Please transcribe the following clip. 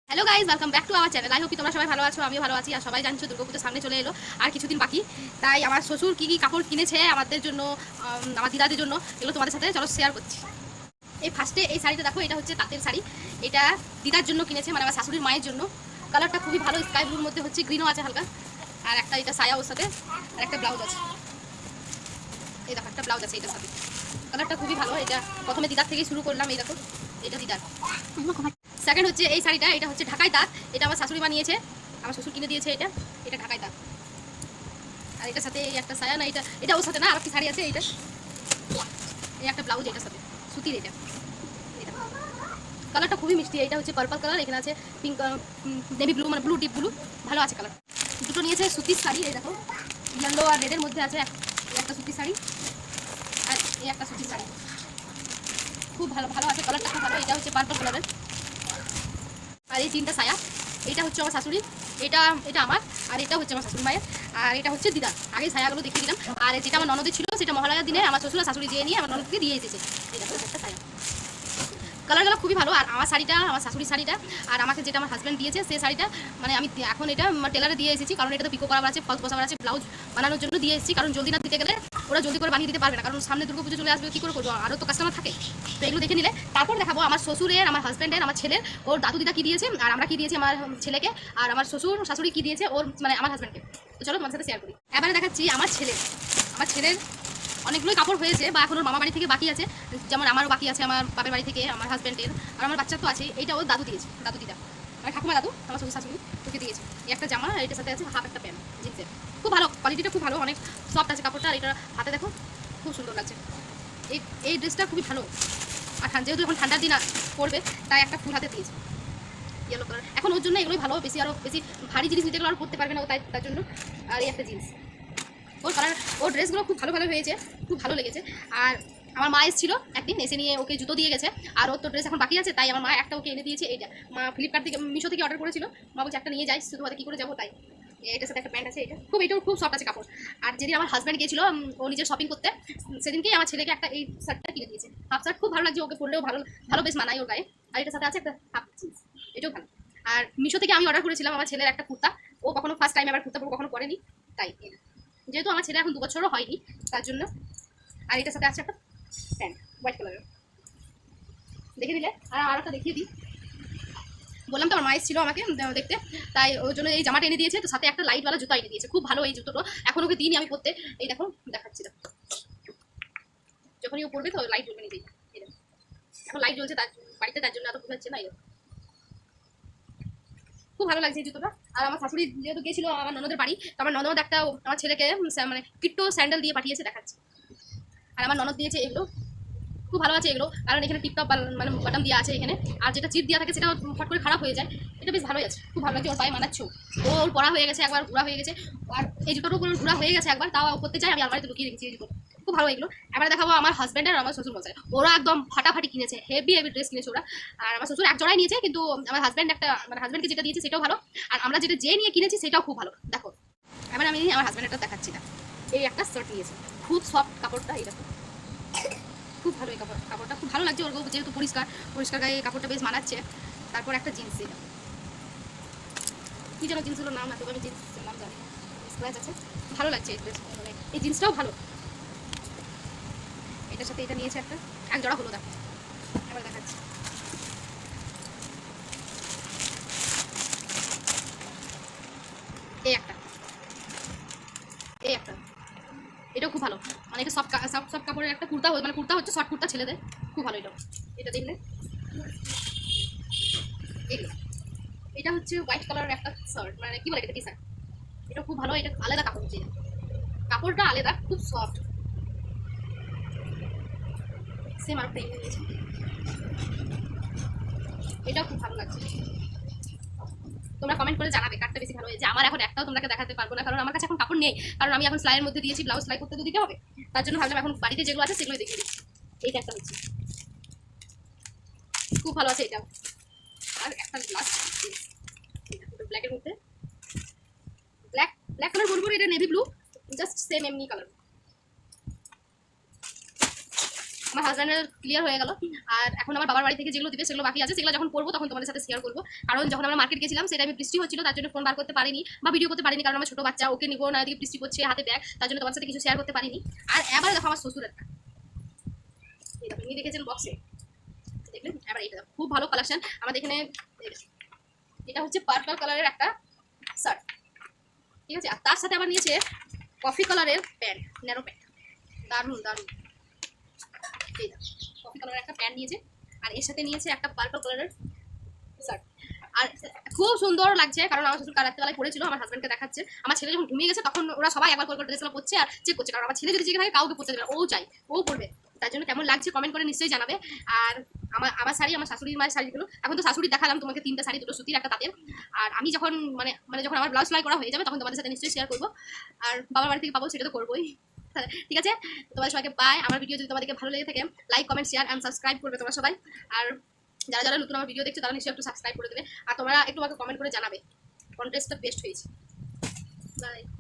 Hello guys, welcome back to our channel. I hope তোমরা সবাই ভালো আছো, আমিও ভালো আছি। আর সবাই জানছো দুর্গাপুজোর সামনে চলে এলো, আর কিছুদিন বাকি। তাই আমার শ্বশুর কী কী কাপড় কিনেছে আমাদের জন্য, আমার দিদাদের জন্য, এগুলো তোমাদের সাথে চলো শেয়ার করছি। এই ফার্স্টে এই শাড়িটা দেখো, এটা হচ্ছে তাঁতের শাড়ি। এটা দিদার জন্য কিনেছে, মানে আমার শাশুড়ির মায়ের জন্য। কালারটা খুবই ভালো, স্কাই ব্লুর মধ্যে হচ্ছে গ্রিনও আছে হালকা। আর একটা এটা সায়া ওর সাথে, আর একটা ব্লাউজ আছে। এই দেখো একটা ব্লাউজ আছে এটার সাথে। কালারটা খুবই ভালো। এটা প্রথমে দিদার থেকেই শুরু করলাম। এই দেখো এটা দিদার। সেকেন্ড হচ্ছে এই শাড়িটা, এটা হচ্ছে ঢাকাই তাঁত। এটা আমার শাশুড়ি বানিয়েছে, আমার শ্বশুর কিনে দিয়েছে। এটা ঢাকাই তাঁত। আর এটার সাথে এই একটা সায়া, না এটা এটা ওর সাথে না, আর একটি শাড়ি আছে। এইটা এই একটা ব্লাউজ এটার সাথে সুতির। এটা কালারটা খুবই মিষ্টি। এটা হচ্ছে পার্পল কালার, এখানে আছে পিঙ্ক, নেভি ব্লু, মানে ব্লু ডিপ ব্লু। ভালো আছে কালার। দুটো নিয়েছে সুতির শাড়ি। এই দেখো ইয়েলো আর রেডের মধ্যে আছে একটা সুতির শাড়ি, আর এই একটা সুতির শাড়ি। খুব ভালো ভালো আছে, কালারটা খুব ভালো। এটা হচ্ছে পার্পল কালারের। আর এই তিনটা সায়া, এটা হচ্ছে আমার শাশুড়ি, এটা এটা আমার, আর এটা হচ্ছে আমার শাশুড়ি মায়ের, আর এটা হচ্ছে দিদা। আগে ছায়াগুলো দেখিয়ে দিলাম। আর যেটা আমার ননদের ছিল, সেটা মহালয়ার দিনে আমার শ্বশুর আর শাশুড়ি যেয়ে নিয়ে আমার ননদকে দিয়ে এসেছে। এই দেখো একটা ছায়া, কালারগুলো খুবই ভালো। আর আমার শাড়িটা, আমার শাশুড়ির শাড়িটা, আর আমাকে যেটা আমার হাজব্যান্ড দিয়েছে সেই শাড়িটা, মানে আমি এখন এটা টেলারে দিয়ে এসেছি, কারণ এটা তো পিকো করা আছে, ফলস বসাবার আছে, ব্লাউজ বানানোর জন্য দিয়ে এসেছি। কারণ জলদি না দিতে গেলে ওরা জলদি করে বানিয়ে দিতে পারবে না, কারণ সামনে দুর্গাপুজো চলে আসবে, কী করে করবো, আরও তো কাস্টমার থাকে। তো এগুলো দেখে নিলে তারপর দেখাবো আমার শ্বশুরের, আমার হাজব্যান্ডের, আমার ছেলের, ওর দাদু দিদা কী দিয়েছে, আর আমরা কী দিয়েছি আমার ছেলেকে, আর আমার শ্বশুর শাশুড়ি কী দিয়েছে ওর, মানে আমার হাজব্যান্ডকে। তো চলো তোমার সাথে শেয়ার করি। এবারে দেখাচ্ছি আমার ছেলের অনেকগুলোই কাপড় হয়েছে, বা এখন ওর মামা বাড়ি থেকে বাকি আছে, যেমন আমারও বাকি আছে, আমার বাপের বাড়ি থেকে, আমার হাজব্যান্ডের, আর আমার বাচ্চা তো আছে। এইটা ওর দাদু দিয়েছে, দাদু দিদা, আমার ঠাকুমা দাদু, আমার শ্বশুর শাশুড়ি ওকে দিয়েছে। এই একটা জামা, এটার সাথে আছে হাফ একটা প্যান্ট জিন্সের। খুব ভালো কোয়ালিটিটা, খুব ভালো, অনেক সফট আছে কাপড়টা। আর এটা হাতে দেখো খুব সুন্দর লাগছে। এই ড্রেসটা খুবই ভালো। আর যেহেতু এখন ঠান্ডার দিন পড়বে, তাই একটা ফুল হাতে দিয়েছে ইয়েলো কালার। এখন ওর জন্য এগুলোই ভালো, বেশি আরও বেশি ভারী জিনিস নিতে গেলে আর পরতে পারবে না, তার জন্য। আর এই একটা জিন্স, ওর কালার, ওর ড্রেসগুলো খুব ভালো ভালো হয়েছে, খুব ভালো লেগেছে। আর আমার মা এসেছিল একদিন, এসে নিয়ে ওকে জুতো দিয়ে গেছে। আর ওর তো ড্রেস এখন বাকি আছে, তাই আমার মা একটা ওকে এনে দিয়েছে। এইটা মা ফ্লিপকার্ট থেকে, মিশো থেকে অর্ডার করেছিল। মা বলছে একটা নিয়ে যাই, শুধু হাতে কী করে যাবো, তাই এটার সাথে একটা প্যান্ট আছে। এটাও খুব সফট আছে কাপড়। আর যেদিন আমার হাজব্যান্ড গিয়েছিল ও নিজের শপিং করতে, সেদিনকেই আমার ছেলেকে একটা এই শার্টটা কিনে দিয়েছে। হাফ শার্ট খুব ভালো লাগছে, ওকে পরলেও ভালো ভালো, বেশ মানায় ওর গায়ে। আর এটার সাথে আছে একটা হাফ জিন্স, এটাও ভালো। আর মিশো থেকে আমি অর্ডার করেছিলাম আমার ছেলের একটা কুর্তা। ও কখনো ফার্স্ট টাইম আবার কুর্তা কখনো পরেনি, তাই যেহেতু আমার ছেলে এখন 2 বছরও হয়নি, তার জন্য। আর এটার সাথে আছে একটা প্যান্ট হোয়াইট কালারের, দেখে দিলে। আর একটা দেখিয়ে দিই, বললাম তো আমার মায়ের ছিল আমাকে দেখতে, তাই ওর জন্য এই জামাটা এনে দিয়েছে। তো সাথে একটা লাইটওয়ালা জুতো এনে দিয়েছে, খুব ভালো এই জুতোটা। এখন ওকে দিইনি আমি পরতে। এই দেখো দেখাচ্ছি, দেখো যখনই ও পড়বে তো লাইট জ্বলবে নিজেই। এখন লাইট জ্বলছে তার বাড়িতে, তার জন্য এত বোঝাচ্ছে না। খুব ভালো লাগছে এই জুতোটা। আর আমার শাশুড়ি যেহেতু গিয়েছিল আমার ননদের বাড়ি, তো আমার ননদ একটা আমার ছেলেকে মানে কিট্টো স্যান্ডেল দিয়ে পাঠিয়েছে, দেখাচ্ছে। আর আমার ননদ দিয়েছে এগুলো, খুব ভালো আছে এগুলো, কারণ এখানে টিপটপ মানে বাটন দেওয়া আছে এখানে। আর যেটা চিপ দেওয়া থাকে সেটা ফট করে খারাপ হয়ে যায়। এটা বেশ ভালোই আছে, খুব ভালো লাগছে। ওর পায়ে মানাচ্ছ, ওর পড়া হয়ে গেছে একবার, ঘোরা হয়ে গেছে। আর এই জুতোটাও ঘোরা হয়ে গেছে একবার, তাও করতে চাই আমি আলমারিতে লুকিয়ে রেখেছি এই জুতো। খুব ভালো এগুলো। এবার দেখাবো আমার হাজব্যান্ড আর আমার শ্বশুর মশাই, ওরা একদম ফাটাফাটি কিনেছে, হেভি হেভি ড্রেস কিনেছে ওরা। আর আমার শ্বশুর এক জোড়াই নিয়েছে, কিন্তু আমার হাজব্যান্ড একটা, মানে হাজব্যান্ডকে যেটা দিয়েছে সেটাও ভালো। আর আমরা যেটা যে নিয়ে কিনেছি সেটাও খুব ভালো। দেখো এবার আমি আমার হাজব্যান্ডেরটা দেখাচ্ছি না। এই একটা শার্ট নিয়েছে, খুব সফট কাপড়টা, এই দেখো খুব ভালো। এই কাপড়টা খুব ভালো লাগছে ওর, যেহেতু পরিষ্কার গায়ে কাপড়টা বেশ মানাচ্ছে। তারপর একটা জিন্স, এটা কি যেন জিন্সগুলোর নাম, এত আমি জিন্সের নাম জানি, স্ক্র্যাচ আছে। ভালো লাগছে এই ড্রেস, মানে এই জিন্সটাও ভালো। এটার সাথে এটা নিয়েছে একটা, এক জোড়া হলো। দেখো এবার দেখাচ্ছি, এই একটা, এটাও খুব ভালো। মানে এটা সব কাপড়ের একটা কুর্তা, মানে কুর্তা হচ্ছে শর্ট কুর্তা ছেলেদের, খুব ভালো। এটা দেখলে এগুলো, এটা হচ্ছে হোয়াইট কালারের একটা শার্ট, মানে কি বলে এটা, টি শার্ট। এটা খুব ভালো, এটা আলাদা কাপড় হচ্ছে, কাপড়টা আলাদা, খুব সফট। সেম আর প্রিন্ট নিয়েছে, এটাও খুব ভালো লাগছে। তোমরা কমেন্ট করে জানাবে কারটা বেশি ভালো হয়েছে। আমার এখন একটাও তোমাকে দেখাতে পারবো না, কারণ আমার কাছে এখন কাপড় নেই, কারণ আমি এখন সেলাইয়ের মধ্যে দিয়েছি, ব্লাউজ সেলাই করতে তো দিতে হবে। তার জন্য ভাবলাম এখন বাড়িতে যেগুলো আছে সেগুলোই দেখিয়ে দিচ্ছি। এইটা একটা হচ্ছে খুব ভালো আছে এটাও। আর একটা গ্লাস ব্ল্যাকের মধ্যে, ব্ল্যাক কালার বলবো, এটা নেভি ব্লু, জাস্ট সেম এমনি কালার। আমার হাজব্যান্ডের ক্লিয়ার হয়ে গেল। আর এখন আমার বাবার বাড়ি থেকে যেগুলো দিবে সেগুলো বাকি আছে, সেগুলো যখন পড়বো তখন তোমাদের সাথে শেয়ার করবো। কারণ যখন আমরা মার্কেট গেছিলাম সেটা আমি বৃষ্টি হচ্ছিল, তার জন্য ফোন বার করতে পারিনি বা ভিডিও করতে পারিনি, কারণ আমার ছোটো বাচ্চা, ওকে নিবো না, এদিকে বৃষ্টি করছে, হাতে ব্যাগ, তার জন্য তোমার সাথে কিছু শেয়ার করতে পারিনি। আর এবার দেখো আমার শ্বশুরের দেখেছেন বক্সে, দেখলেন? এবার এইটা খুব ভালো কালেকশন আমাদের এখানে। এটা হচ্ছে পার্পল কালারের একটা শার্ট, ঠিক আছে। আর তার সাথে আবার নিয়েছে কফি কালারের প্যান্ট, ন্যারো প্যান্ট, দারুণ দারুণ। এই কফি কালারের একটা প্যান্ট নিয়েছে, আর এর সাথে নিয়েছে একটা পার্পল কালারের শার্ট। আর খুব সুন্দর লাগছে, কারণ আমার শ্বশুর রাত্রেবেলায় পড়েছিল, আমার হাজব্যান্ডকে দেখাচ্ছে। আমার ছেলে যখন ঘুমিয়ে গেছে তখন ওরা সবাই একবার করে ড্রেসগুলো পড়ছে আর চেক করছে, কারণ আমার ছেলে যদি জেগে থাকে কাউকে পড়তে দেবে না, ও চাই, ও পড়বে। তার জন্য কেমন লাগছে কমেন্ট করে নিশ্চয়ই জানাবে। আর আমার শাড়ি, আমার শাশুড়ির মায়ের শাড়িগুলো, এখন তো শাশুড়ি দেখালাম তোমাকে 3টা শাড়ি, 2টো সুতির, একটা তাঁতের। আর আমি যখন মানে যখন আমার ব্লাউজ সেলাই করা হয়ে যাবে তখন তোমাদের সাথে নিশ্চয়ই শেয়ার করবো। আর বাবার বাড়ি থেকে পাবো সেটা তো করবোই। ঠিক আছে, তোমাদের সবাইকে বাই। আমার ভিডিও যদি তোমাদেরকে ভালো লেগে থাকে like, comment, share and subscribe করবে তোমরা সবাই। আর যারা যারা নতুন আমার ভিডিও দেখছো তারা নিশ্চয়ই একটু সাবস্ক্রাইব করে দেবে, আর তোমরা একটু আমাকে কমেন্ট করে জানাবে কোন ড্রেসটা বেস্ট হয়েছে। বাই।